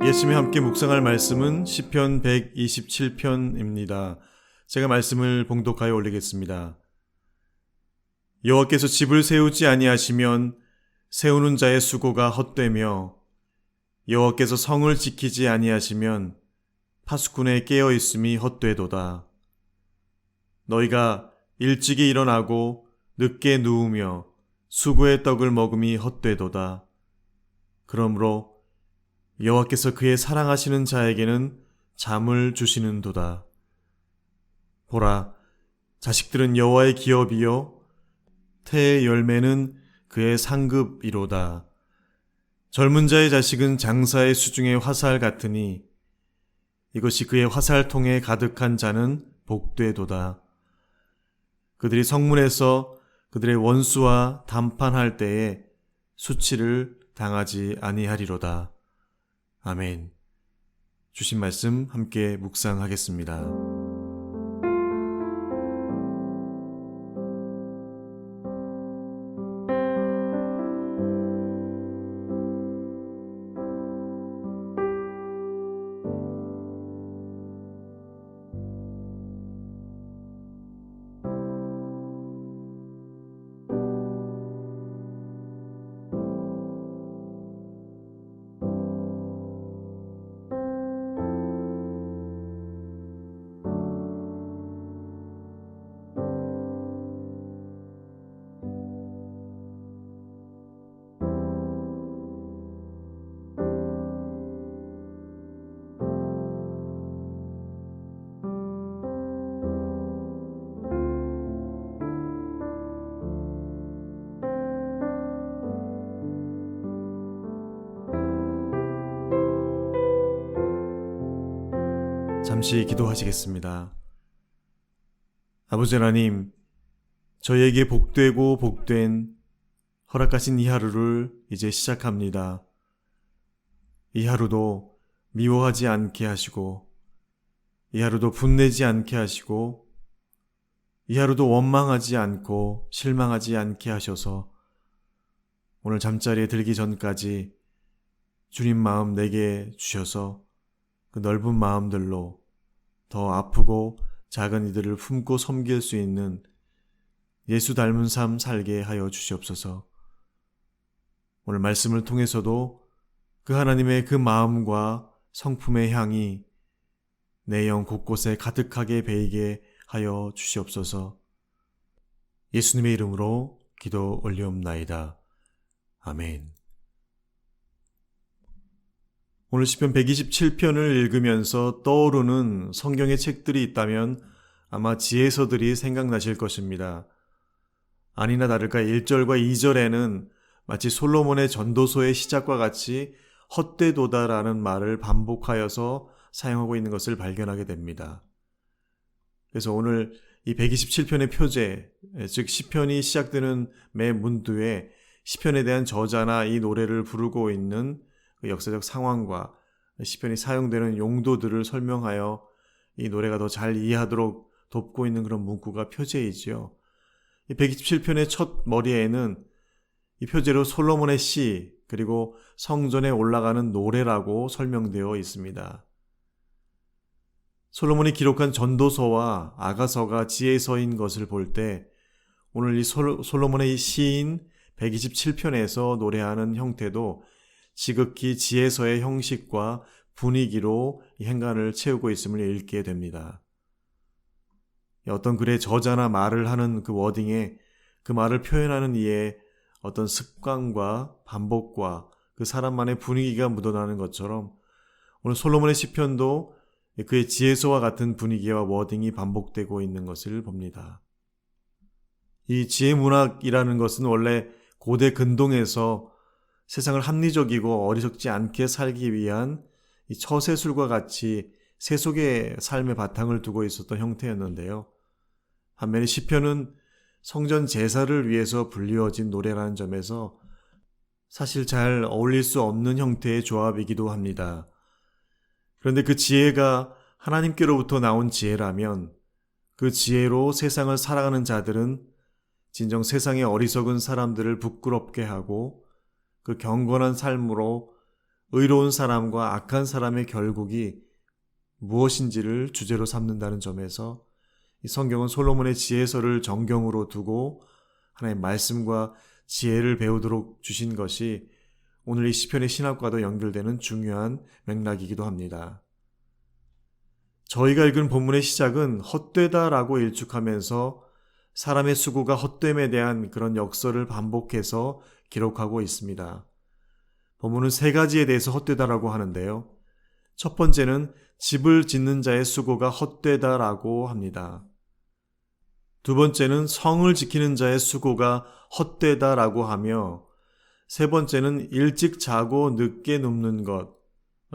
예수님이 함께 묵상할 말씀은 시편 127편입니다. 제가 말씀을 봉독하여 올리겠습니다. 여호와께서 집을 세우지 아니하시면 세우는 자의 수고가 헛되며 여호와께서 성을 지키지 아니하시면 파수꾼의 깨어 있음이 헛되도다. 너희가 일찍이 일어나고 늦게 누우며 수고의 떡을 먹음이 헛되도다. 그러므로 여호와께서 그의 사랑하시는 자에게는 잠을 주시는도다. 보라, 자식들은 여호와의 기업이요 태의 열매는 그의 상급이로다. 젊은 자의 자식은 장사의 수중의 화살 같으니 이것이 그의 화살통에 가득한 자는 복되도다. 그들이 성문에서 그들의 원수와 담판할 때에 수치를 당하지 아니하리로다. 아멘. 주신 말씀 함께 묵상하겠습니다. 잠시 기도하시겠습니다. 아버지 하나님, 저희에게 복되고 복된 허락하신 이 하루를 이제 시작합니다. 이 하루도 미워하지 않게 하시고, 이 하루도 분내지 않게 하시고, 이 하루도 원망하지 않고 실망하지 않게 하셔서 오늘 잠자리에 들기 전까지 주님 마음 내게 주셔서 그 넓은 마음들로 더 아프고 작은 이들을 품고 섬길 수 있는 예수 닮은 삶 살게 하여 주시옵소서. 오늘 말씀을 통해서도 그 하나님의 그 마음과 성품의 향이 내 영 곳곳에 가득하게 배이게 하여 주시옵소서. 예수님의 이름으로 기도 올리옵나이다. 아멘. 오늘 시편 127편을 읽으면서 떠오르는 성경의 책들이 있다면 아마 지혜서들이 생각나실 것입니다. 아니나 다를까 1절과 2절에는 마치 솔로몬의 전도서의 시작과 같이 헛되도다라는 말을 반복하여서 사용하고 있는 것을 발견하게 됩니다. 그래서 오늘 이 127편의 표제, 즉 시편이 시작되는 매 문두에 시편에 대한 저자나 이 노래를 부르고 있는 그 역사적 상황과 시편이 사용되는 용도들을 설명하여 이 노래가 더 잘 이해하도록 돕고 있는 그런 문구가 표제이지요. 이 127편의 첫 머리에는 이 표제로 솔로몬의 시 그리고 성전에 올라가는 노래라고 설명되어 있습니다. 솔로몬이 기록한 전도서와 아가서가 지혜서인 것을 볼 때 오늘 이 솔로몬의 시인 127편에서 노래하는 형태도 지극히 지혜서의 형식과 분위기로 이 행간을 채우고 있음을 읽게 됩니다. 어떤 글의 저자나 말을 하는 그 워딩에 그 말을 표현하는 이의 어떤 습관과 반복과 그 사람만의 분위기가 묻어나는 것처럼 오늘 솔로몬의 시편도 그의 지혜서와 같은 분위기와 워딩이 반복되고 있는 것을 봅니다. 이 지혜문학이라는 것은 원래 고대 근동에서 세상을 합리적이고 어리석지 않게 살기 위한 이 처세술과 같이 세속의 삶의 바탕을 두고 있었던 형태였는데요. 반면에 시편은 성전 제사를 위해서 불리워진 노래라는 점에서 사실 잘 어울릴 수 없는 형태의 조합이기도 합니다. 그런데 그 지혜가 하나님께로부터 나온 지혜라면 그 지혜로 세상을 살아가는 자들은 진정 세상의 어리석은 사람들을 부끄럽게 하고 그 경건한 삶으로 의로운 사람과 악한 사람의 결국이 무엇인지를 주제로 삼는다는 점에서 이 성경은 솔로몬의 지혜서를 정경으로 두고 하나님의 말씀과 지혜를 배우도록 주신 것이 오늘 이 시편의 신학과도 연결되는 중요한 맥락이기도 합니다. 저희가 읽은 본문의 시작은 헛되다라고 일축하면서 사람의 수고가 헛됨에 대한 그런 역설을 반복해서 기록하고 있습니다. 본문은 세 가지에 대해서 헛되다라고 하는데요. 첫 번째는 집을 짓는 자의 수고가 헛되다라고 합니다. 두 번째는 성을 지키는 자의 수고가 헛되다라고 하며, 세 번째는 일찍 자고 늦게 눕는 것.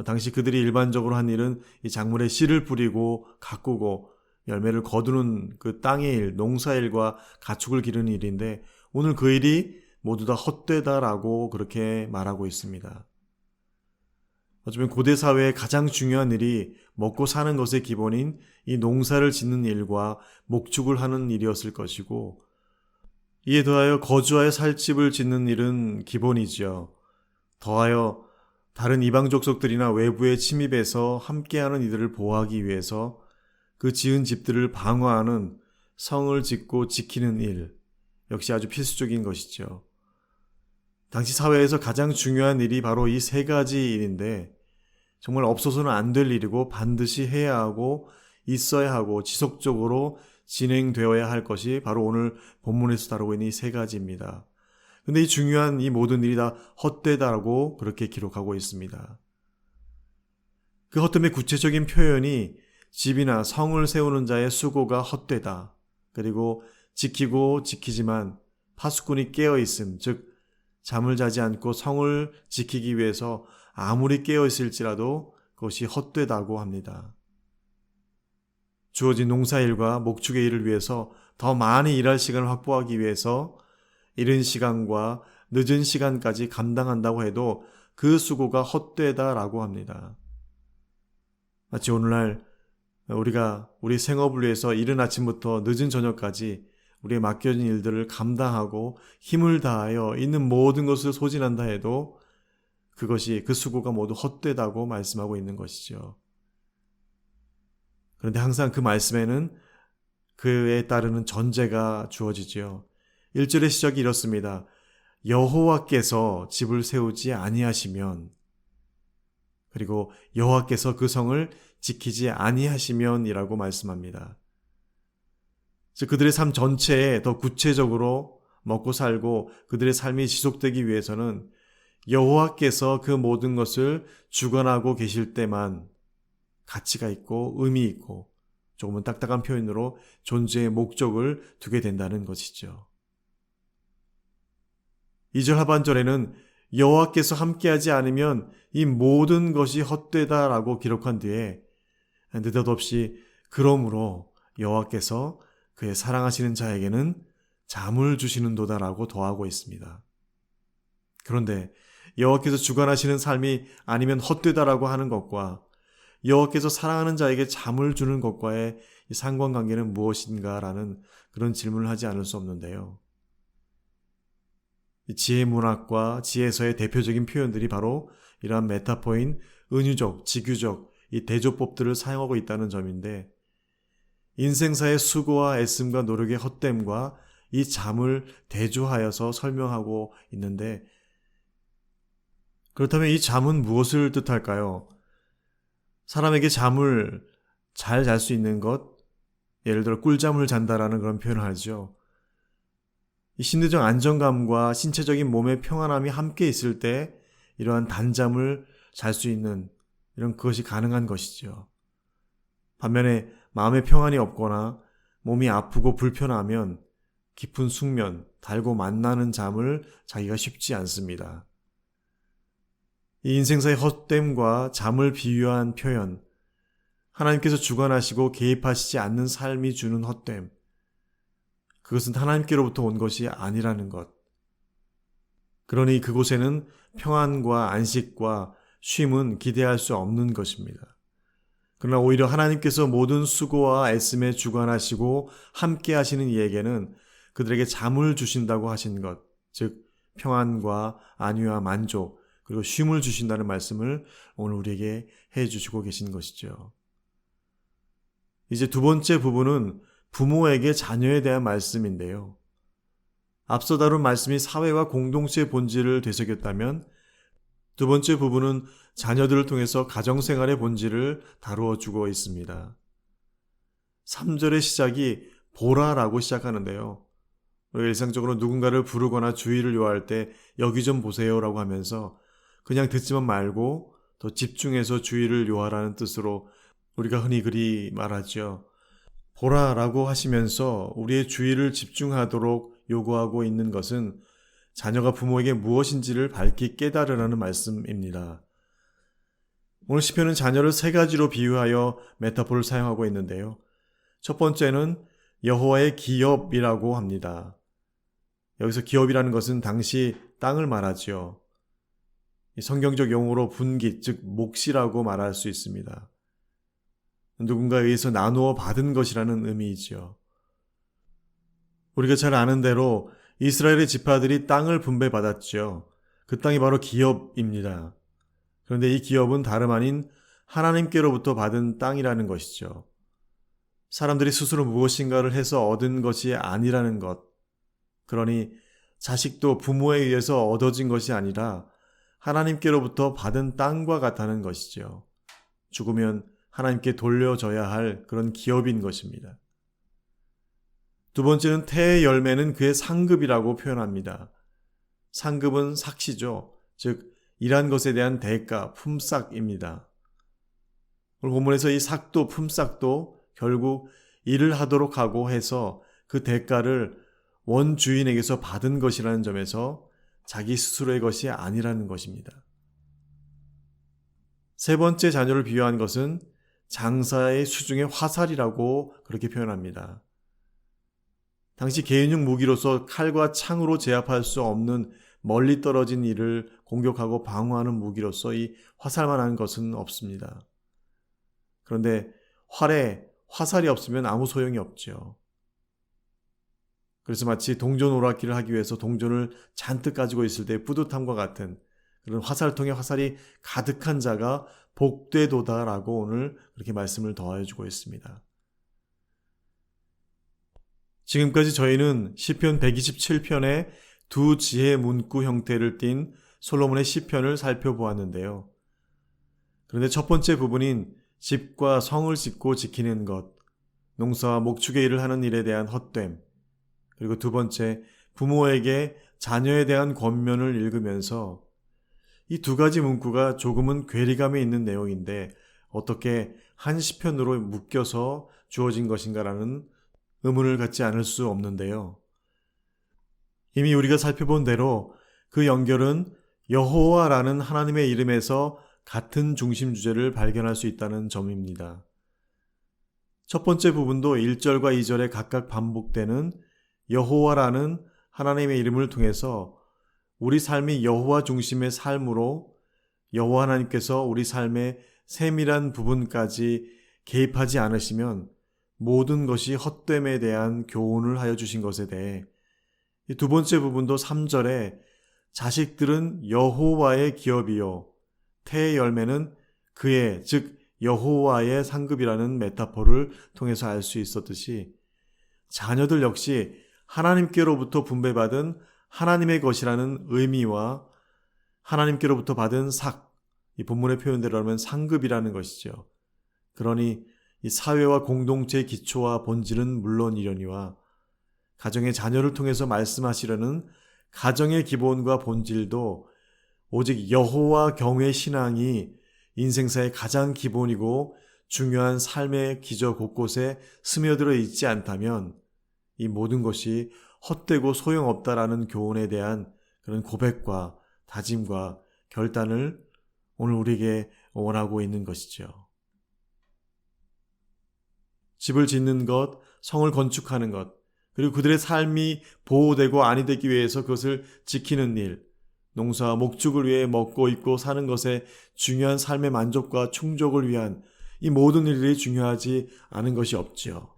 당시 그들이 일반적으로 한 일은 이 작물에 씨를 뿌리고 가꾸고 열매를 거두는 그 땅의 일, 농사일과 가축을 기르는 일인데, 오늘 그 일이 모두 다 헛되다라고 그렇게 말하고 있습니다. 어쩌면 고대 사회의 가장 중요한 일이 먹고 사는 것의 기본인 이 농사를 짓는 일과 목축을 하는 일이었을 것이고, 이에 더하여 거주하여 살 집을 짓는 일은 기본이지요. 더하여 다른 이방 족속들이나 외부의 침입에서 함께하는 이들을 보호하기 위해서 그 지은 집들을 방어하는 성을 짓고 지키는 일, 역시 아주 필수적인 것이죠. 당시 사회에서 가장 중요한 일이 바로 이 세 가지 일인데, 정말 없어서는 안 될 일이고 반드시 해야 하고 있어야 하고 지속적으로 진행되어야 할 것이 바로 오늘 본문에서 다루고 있는 이 세 가지입니다. 근데 이 중요한 이 모든 일이 다 헛되다라고 그렇게 기록하고 있습니다. 그 헛됨의 구체적인 표현이 집이나 성을 세우는 자의 수고가 헛되다. 그리고 지키고 지키지만 파수꾼이 깨어있음, 즉 잠을 자지 않고 성을 지키기 위해서 아무리 깨어있을지라도 그것이 헛되다고 합니다. 주어진 농사일과 목축의 일을 위해서 더 많이 일할 시간을 확보하기 위해서 이른 시간과 늦은 시간까지 감당한다고 해도 그 수고가 헛되다라고 합니다. 마치 오늘날 우리가 우리 생업을 위해서 이른 아침부터 늦은 저녁까지 우리의 맡겨진 일들을 감당하고 힘을 다하여 있는 모든 것을 소진한다 해도 그것이 그 수고가 모두 헛되다고 말씀하고 있는 것이죠. 그런데 항상 그 말씀에는 그에 따르는 전제가 주어지지요. 1절의 시작이 이렇습니다. 여호와께서 집을 세우지 아니하시면, 그리고 여호와께서 그 성을 지키지 아니하시면이라고 말씀합니다. 즉 그들의 삶 전체에 더 구체적으로 먹고 살고 그들의 삶이 지속되기 위해서는 여호와께서 그 모든 것을 주관하고 계실 때만 가치가 있고 의미 있고, 조금은 딱딱한 표현으로 존재의 목적을 두게 된다는 것이죠. 2절 하반절에는 여호와께서 함께하지 않으면 이 모든 것이 헛되다라고 기록한 뒤에 느닷없이 그러므로 여호와께서 그의 사랑하시는 자에게는 잠을 주시는도다라고 더하고 있습니다. 그런데 여호와께서 주관하시는 삶이 아니면 헛되다라고 하는 것과 여호와께서 사랑하는 자에게 잠을 주는 것과의 상관관계는 무엇인가라는 그런 질문을 하지 않을 수 없는데요. 지혜 문학과 지혜서의 대표적인 표현들이 바로 이러한 메타포인 은유적, 직유적 이 대조법들을 사용하고 있다는 점인데, 인생사의 수고와 애씀과 노력의 헛됨과 이 잠을 대조하여서 설명하고 있는데, 그렇다면 이 잠은 무엇을 뜻할까요? 사람에게 잠을 잘 잘 수 있는 것, 예를 들어 꿀잠을 잔다라는 그런 표현을 하죠. 이 심리적 안정감과 신체적인 몸의 평안함이 함께 있을 때 이러한 단잠을 잘 수 있는 이런 그것이 가능한 것이죠. 반면에 마음의 평안이 없거나 몸이 아프고 불편하면 깊은 숙면, 달고 만나는 잠을 자기가 쉽지 않습니다. 이 인생사의 헛됨과 잠을 비유한 표현, 하나님께서 주관하시고 개입하시지 않는 삶이 주는 헛됨, 그것은 하나님께로부터 온 것이 아니라는 것. 그러니 그곳에는 평안과 안식과 쉼은 기대할 수 없는 것입니다. 그러나 오히려 하나님께서 모든 수고와 애씀에 주관하시고 함께 하시는 이에게는 그들에게 잠을 주신다고 하신 것, 즉 평안과 안위와 만족, 그리고 쉼을 주신다는 말씀을 오늘 우리에게 해 주시고 계신 것이죠. 이제 두 번째 부분은 부모에게 자녀에 대한 말씀인데요. 앞서 다룬 말씀이 사회와 공동체의 본질을 되새겼다면 두 번째 부분은 자녀들을 통해서 가정생활의 본질을 다루어 주고 있습니다. 3절의 시작이 보라라고 시작하는데요. 일상적으로 누군가를 부르거나 주의를 요할 때 여기 좀 보세요라고 하면서 그냥 듣지만 말고 더 집중해서 주의를 요하라는 뜻으로 우리가 흔히 그리 말하죠. 보라라고 하시면서 우리의 주의를 집중하도록 요구하고 있는 것은 자녀가 부모에게 무엇인지를 밝히 깨달으라는 말씀입니다. 오늘 시편은 자녀를 세 가지로 비유하여 메타포를 사용하고 있는데요. 첫 번째는 여호와의 기업이라고 합니다. 여기서 기업이라는 것은 당시 땅을 말하지요. 성경적 용어로 분깃, 즉 몫이라고 말할 수 있습니다. 누군가에 의해서 나누어 받은 것이라는 의미이지요. 우리가 잘 아는 대로 이스라엘의 지파들이 땅을 분배받았죠. 그 땅이 바로 기업입니다. 그런데 이 기업은 다름 아닌 하나님께로부터 받은 땅이라는 것이죠. 사람들이 스스로 무엇인가를 해서 얻은 것이 아니라는 것. 그러니 자식도 부모에 의해서 얻어진 것이 아니라 하나님께로부터 받은 땅과 같다는 것이죠. 죽으면 하나님께 돌려줘야 할 그런 기업인 것입니다. 두 번째는 태의 열매는 그의 상급이라고 표현합니다. 상급은 삭시죠. 즉 일한 것에 대한 대가, 품삯입니다. 오늘 본문에서 이 삭도 품삯도 결국 일을 하도록 하고 해서 그 대가를 원주인에게서 받은 것이라는 점에서 자기 스스로의 것이 아니라는 것입니다. 세 번째 자녀를 비유한 것은 장사의 수중의 화살이라고 그렇게 표현합니다. 당시 개인용 무기로서 칼과 창으로 제압할 수 없는 멀리 떨어진 이를 공격하고 방어하는 무기로서 이 화살만한 것은 없습니다. 그런데 활에 화살이 없으면 아무 소용이 없죠. 그래서 마치 동전 오락기를 하기 위해서 동전을 잔뜩 가지고 있을 때 뿌듯함과 같은 그런 화살통에 화살이 가득한 자가 복되도다라고 오늘 그렇게 말씀을 더해주고 있습니다. 지금까지 저희는 시편 127편의 두 지혜 문구 형태를 띤 솔로몬의 시편을 살펴보았는데요. 그런데 첫 번째 부분인 집과 성을 짓고 지키는 것, 농사와 목축의 일을 하는 일에 대한 헛됨, 그리고 두 번째 부모에게 자녀에 대한 권면을 읽으면서 이 두 가지 문구가 조금은 괴리감이 있는 내용인데 어떻게 한 시편으로 묶여서 주어진 것인가라는 의문을 갖지 않을 수 없는데요. 이미 우리가 살펴본 대로 그 연결은 여호와라는 하나님의 이름에서 같은 중심 주제를 발견할 수 있다는 점입니다. 첫 번째 부분도 1절과 2절에 각각 반복되는 여호와라는 하나님의 이름을 통해서 우리 삶이 여호와 중심의 삶으로 여호와 하나님께서 우리 삶의 세밀한 부분까지 개입하지 않으시면 모든 것이 헛됨에 대한 교훈을 하여 주신 것에 대해 이 두 번째 부분도 3절에 자식들은 여호와의 기업이요 태의 열매는 그의 즉 여호와의 상급이라는 메타포를 통해서 알 수 있었듯이 자녀들 역시 하나님께로부터 분배받은 하나님의 것이라는 의미와 하나님께로부터 받은 삭, 이 본문의 표현대로 하면 상급이라는 것이죠. 그러니 이 사회와 공동체의 기초와 본질은 물론이려니와 가정의 자녀를 통해서 말씀하시려는 가정의 기본과 본질도 오직 여호와 경외 신앙이 인생사의 가장 기본이고 중요한 삶의 기저 곳곳에 스며들어 있지 않다면 이 모든 것이 헛되고 소용없다라는 교훈에 대한 그런 고백과 다짐과 결단을 오늘 우리에게 원하고 있는 것이죠. 집을 짓는 것, 성을 건축하는 것, 그리고 그들의 삶이 보호되고 안이 되기 위해서 그것을 지키는 일, 농사와 목축을 위해 먹고 입고 사는 것에 중요한 삶의 만족과 충족을 위한 이 모든 일들이 중요하지 않은 것이 없지요.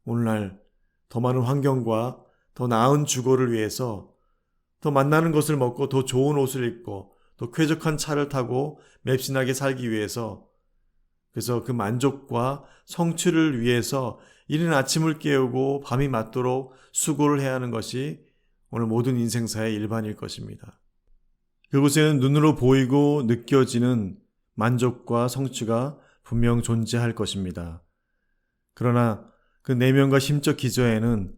오늘날 더 많은 환경과 더 나은 주거를 위해서 더 맛나는 것을 먹고 더 좋은 옷을 입고 더 쾌적한 차를 타고 맵신하게 살기 위해서, 그래서 그 만족과 성취를 위해서 이른 아침을 깨우고 밤이 맞도록 수고를 해야 하는 것이 오늘 모든 인생사의 일반일 것입니다. 그곳에는 눈으로 보이고 느껴지는 만족과 성취가 분명 존재할 것입니다. 그러나 그 내면과 심적 기저에는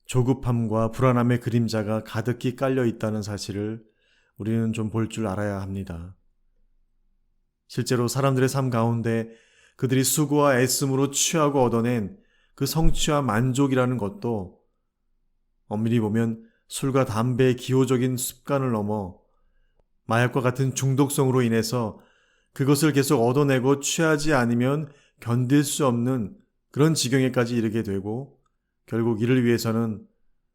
조급함과 불안함의 그림자가 가득히 깔려 있다는 사실을 우리는 좀 볼 줄 알아야 합니다. 실제로 사람들의 삶 가운데 그들이 수고와 애씀으로 취하고 얻어낸 그 성취와 만족이라는 것도 엄밀히 보면 술과 담배의 기호적인 습관을 넘어 마약과 같은 중독성으로 인해서 그것을 계속 얻어내고 취하지 않으면 견딜 수 없는 그런 지경에까지 이르게 되고, 결국 이를 위해서는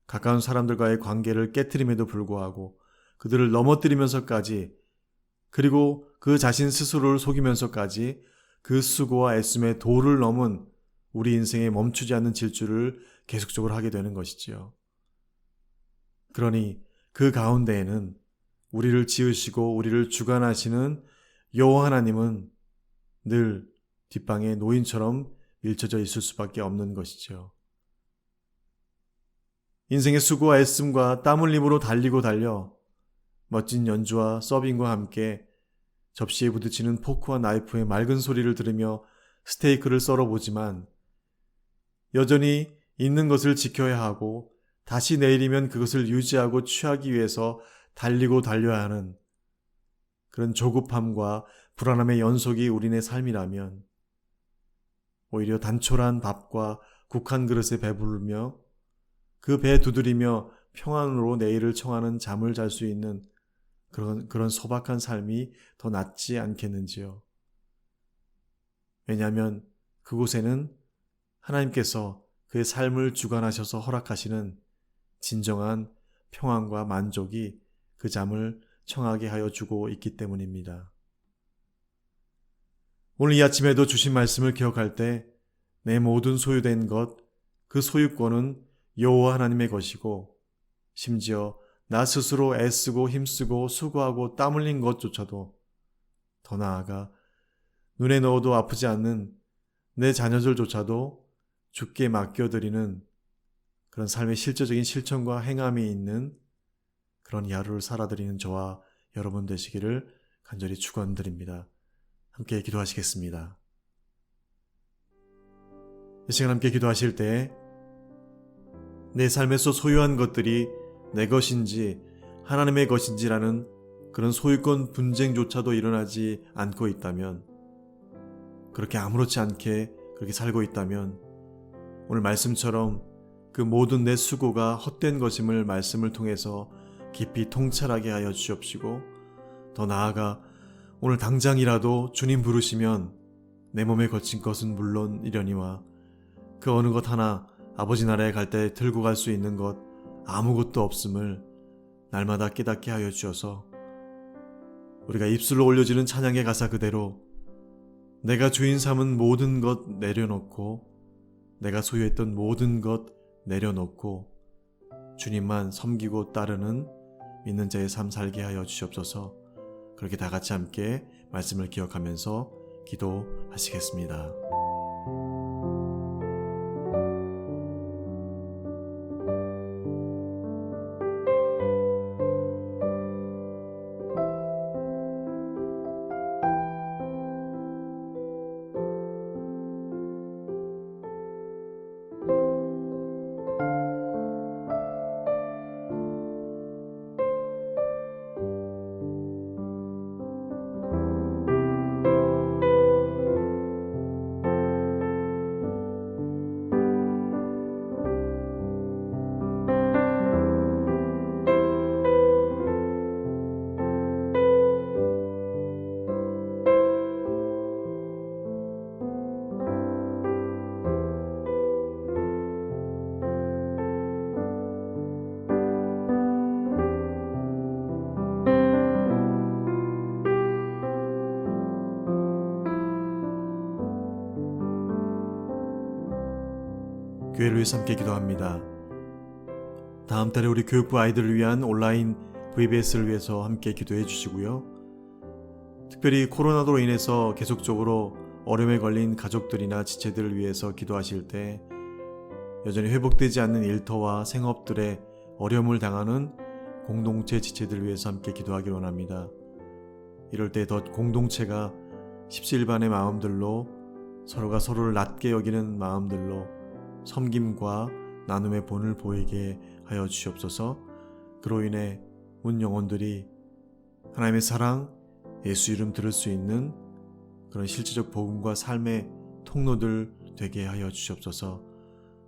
가까운 사람들과의 관계를 깨트림에도 불구하고 그들을 넘어뜨리면서까지, 그리고 그 자신 스스로를 속이면서까지 그 수고와 애씀의 도를 넘은 우리 인생에 멈추지 않는 질주를 계속적으로 하게 되는 것이지요. 그러니 그 가운데에는 우리를 지으시고 우리를 주관하시는 여호와 하나님은 늘 뒷방에 노인처럼 밀쳐져 있을 수밖에 없는 것이죠. 인생의 수고와 애씀과 땀 흘림으로 달리고 달려 멋진 연주와 서빙과 함께 접시에 부딪히는 포크와 나이프의 맑은 소리를 들으며 스테이크를 썰어보지만 여전히 있는 것을 지켜야 하고 다시 내일이면 그것을 유지하고 취하기 위해서 달리고 달려야 하는 그런 조급함과 불안함의 연속이 우리네 삶이라면, 오히려 단촐한 밥과 국 한 그릇에 배부르며 그 배 두드리며 평안으로 내일을 청하는 잠을 잘 수 있는 그런 소박한 삶이 더 낫지 않겠는지요. 왜냐하면 그곳에는 하나님께서 그의 삶을 주관하셔서 허락하시는 진정한 평안과 만족이 그 잠을 청하게 하여 주고 있기 때문입니다. 오늘 이 아침에도 주신 말씀을 기억할 때 내 모든 소유된 것, 그 소유권은 여호와 하나님의 것이고, 심지어 나 스스로 애쓰고 힘쓰고 수고하고 땀 흘린 것조차도, 더 나아가 눈에 넣어도 아프지 않는 내 자녀들조차도 주께 맡겨드리는 그런 삶의 실제적인 실천과 행함이 있는 그런 하루를 살아드리는 저와 여러분 되시기를 간절히 축원드립니다. 함께 기도하시겠습니다. 이 시간 함께 기도하실 때 내 삶에서 소유한 것들이 내 것인지 하나님의 것인지라는 그런 소유권 분쟁조차도 일어나지 않고 있다면, 그렇게 아무렇지 않게 그렇게 살고 있다면 오늘 말씀처럼 그 모든 내 수고가 헛된 것임을 말씀을 통해서 깊이 통찰하게 하여 주옵시고, 더 나아가 오늘 당장이라도 주님 부르시면 내 몸에 거친 것은 물론이려니와 그 어느 것 하나 아버지 나라에 갈 때 들고 갈 수 있는 것 아무것도 없음을 날마다 깨닫게 하여 주셔서 우리가 입술로 올려지는 찬양의 가사 그대로 내가 주인 삼은 모든 것 내려놓고, 내가 소유했던 모든 것 내려놓고 주님만 섬기고 따르는 믿는 자의 삶 살게 하여 주시옵소서. 그렇게 다 같이 함께 말씀을 기억하면서 기도하시겠습니다. 교회를 위해서 함께 기도합니다. 다음 달에 우리 교육부 아이들을 위한 온라인 VBS를 위해서 함께 기도해 주시고요. 특별히 코로나로 인해서 계속적으로 어려움에 걸린 가족들이나 지체들을 위해서 기도하실 때 여전히 회복되지 않는 일터와 생업들의 어려움을 당하는 공동체 지체들을 위해서 함께 기도하길 원합니다. 이럴 때 더 공동체가 십시일반의 마음들로 서로가 서로를 낮게 여기는 마음들로 섬김과 나눔의 본을 보이게 하여 주시옵소서. 그로 인해 온 영혼들이 하나님의 사랑, 예수 이름 들을 수 있는 그런 실제적 복음과 삶의 통로들 되게 하여 주시옵소서.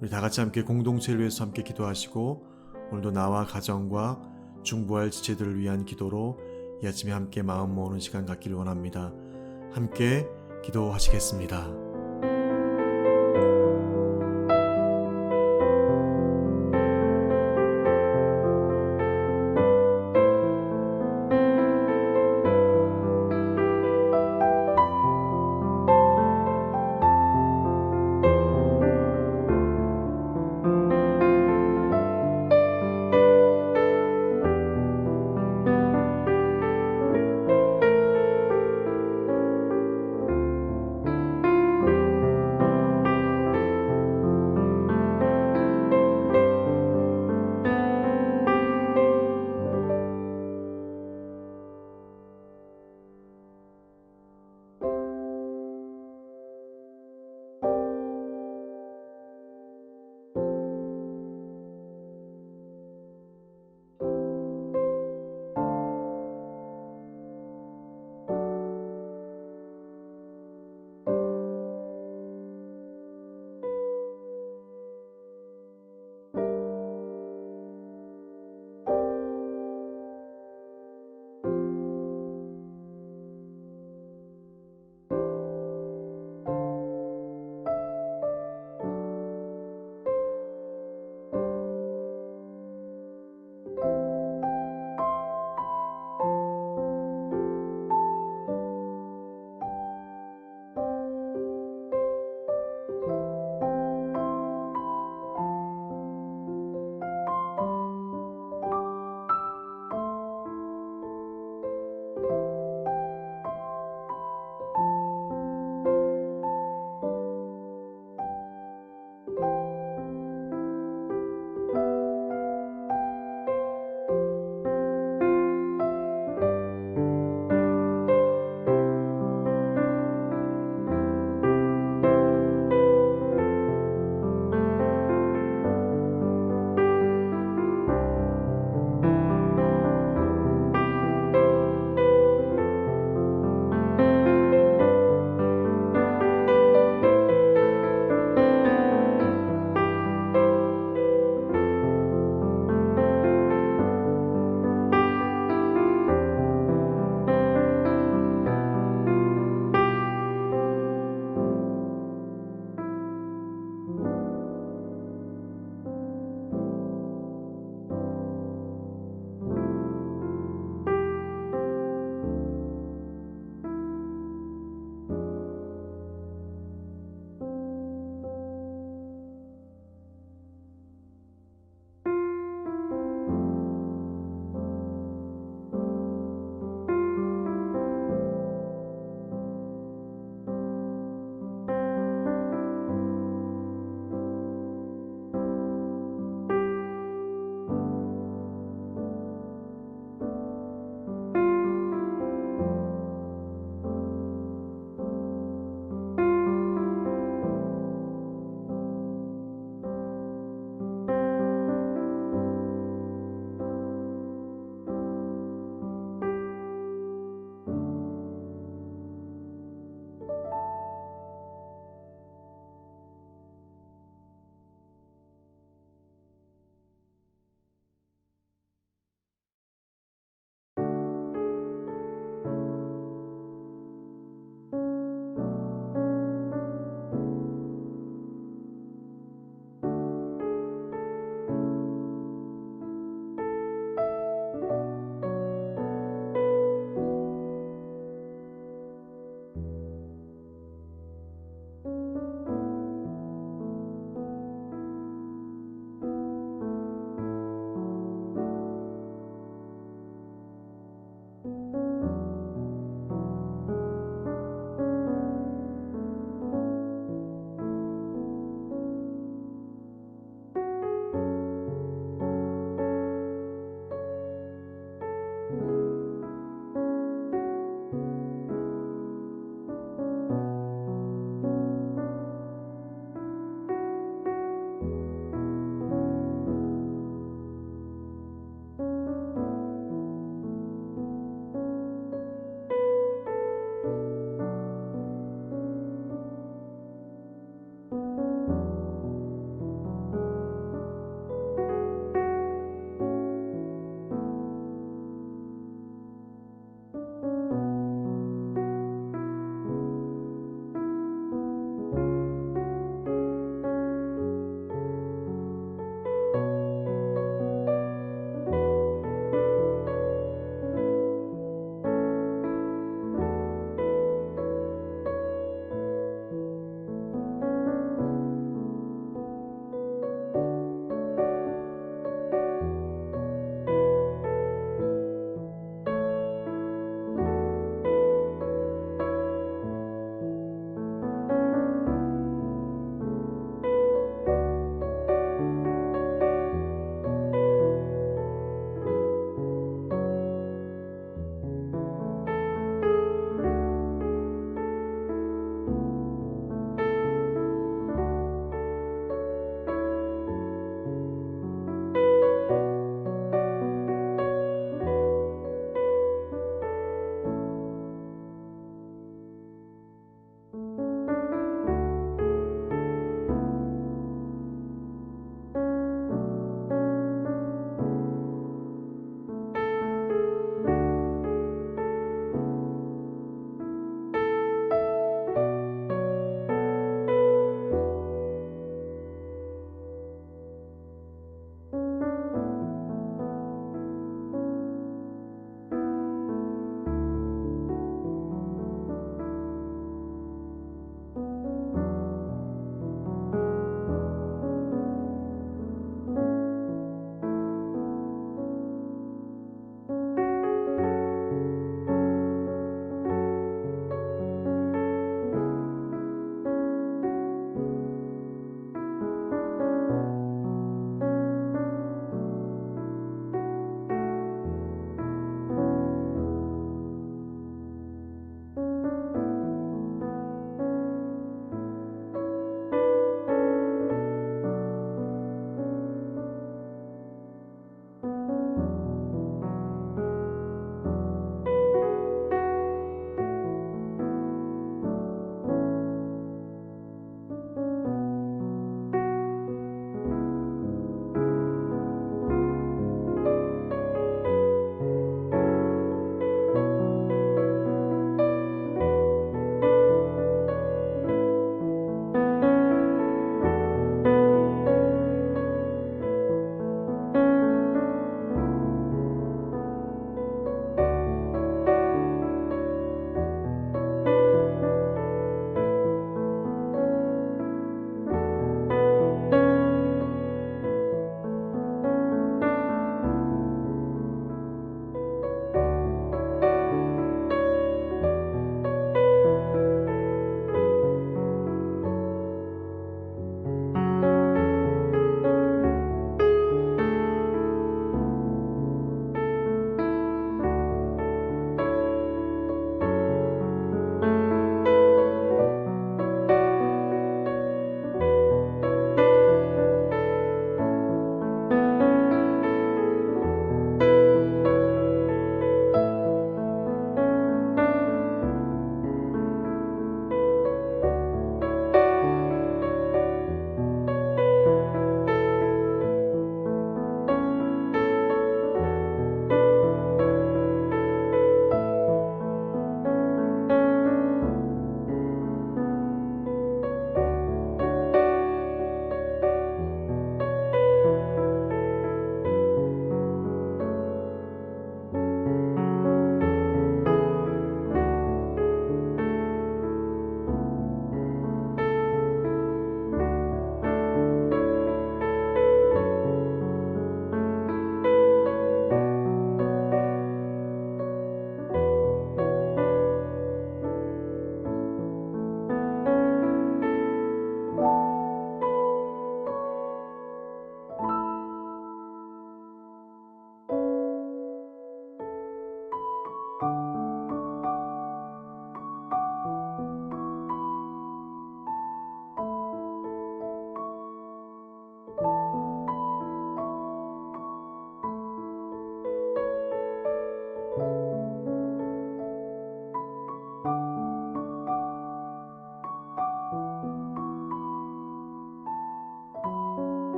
우리 다 같이 함께 공동체를 위해서 함께 기도하시고 오늘도 나와 가정과 중보할 지체들을 위한 기도로 이 아침에 함께 마음 모으는 시간 갖기를 원합니다. 함께 기도하시겠습니다.